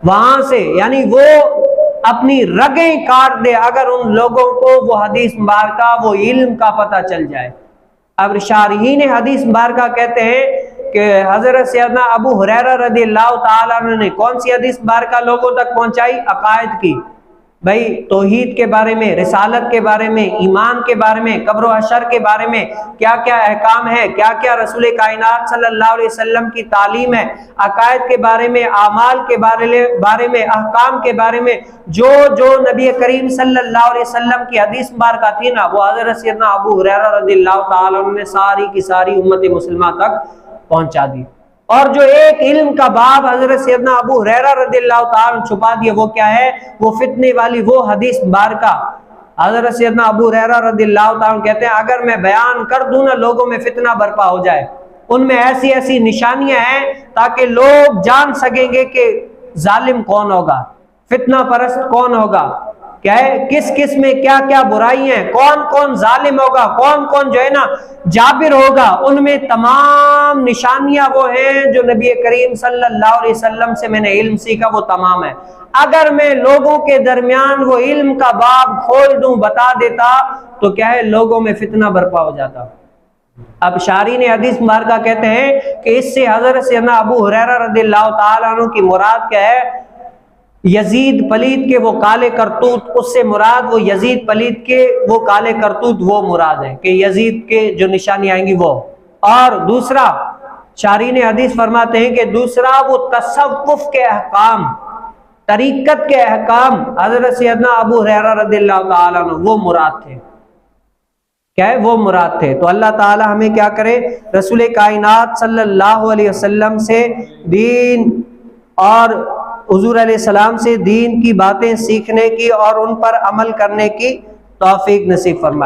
وہاں سے یعنی وہ اپنی رگیں کاٹ دے اگر ان لوگوں کو وہ حدیث مبارکہ وہ علم کا پتہ چل جائے۔ اب شارحین حدیث مبارکہ کہتے ہیں کہ حضرت سیدنا ابو ہریرہ رضی اللہ تعالیٰ عنہ نے کون سی حدیث مبارکہ لوگوں تک پہنچائی؟ عقائد کی، بھائی توحید کے بارے میں، رسالت کے بارے میں، ایمان کے بارے میں، قبر و حشر کے بارے میں کیا کیا احکام ہے، کیا کیا رسول کائنات صلی اللہ علیہ وسلم کی تعلیم ہے، عقائد کے بارے میں، اعمال کے بارے میں، احکام کے بارے میں، جو نبی کریم صلی اللہ علیہ وسلم کی حدیث مبارکہ تھی نا، وہ حضرت سیدنا ابو ہریرہ رضی اللہ تعالیٰ عنہ نے ساری کی ساری امت مسلمہ تک پہنچا دی۔ اور جو ایک علم کا باب حضرت سیدنا ابو ہریرہ رضی اللہ تعالیٰ عنہ چھپا دیا، وہ کیا ہے؟ وہ فتنے والی وہ حدیث مبارکہ۔ حضرت سیدنا ابو ہریرہ رضی اللہ تعالیٰ عنہ کہتے ہیں اگر میں بیان کر دوں نا لوگوں میں فتنہ برپا ہو جائے، ان میں ایسی ایسی نشانیاں ہیں تاکہ لوگ جان سکیں گے کہ ظالم کون ہوگا، فتنہ پرست کون ہوگا، کیا ہے کس کس میں کیا کیا برائی ہیں، کون کون ظالم ہوگا، کون کون جو ہے نا جابر ہوگا، ان میں تمام نشانیاں وہ ہیں جو نبی کریم صلی اللہ علیہ وسلم سے میں نے علم سیکھا، وہ تمام ہے۔ اگر میں لوگوں کے درمیان وہ علم کا باب کھول دوں، بتا دیتا، تو کیا ہے لوگوں میں فتنہ برپا ہو جاتا۔ اب شارحین حدیث مبارکہ کہتے ہیں کہ اس سے حضرت سیدنا ابو ہریرہ رضی اللہ تعالیٰ عنہ کی مراد کیا ہے؟ یزید پلید کے وہ کالے کرتوت، اس سے مراد وہ یزید پلید کے وہ کالے کرتوت وہ مراد ہے کہ یزید کے جو نشانی آئیں گی وہ۔ اور دوسرا شارحین حدیث فرماتے ہیں کہ دوسرا وہ تصوف کے احکام، طریقت کے احکام حضرت سیدنا ابو ہریرہ رضی اللہ تعالیٰ عنہ وہ مراد تھے، کیا ہے وہ مراد تھے۔ تو اللہ تعالی ہمیں کیا کرے؟ رسول کائنات صلی اللہ علیہ وسلم سے دین اور حضور علیہ السلام سے دین کی باتیں سیکھنے کی اور ان پر عمل کرنے کی توفیق نصیب فرمائے۔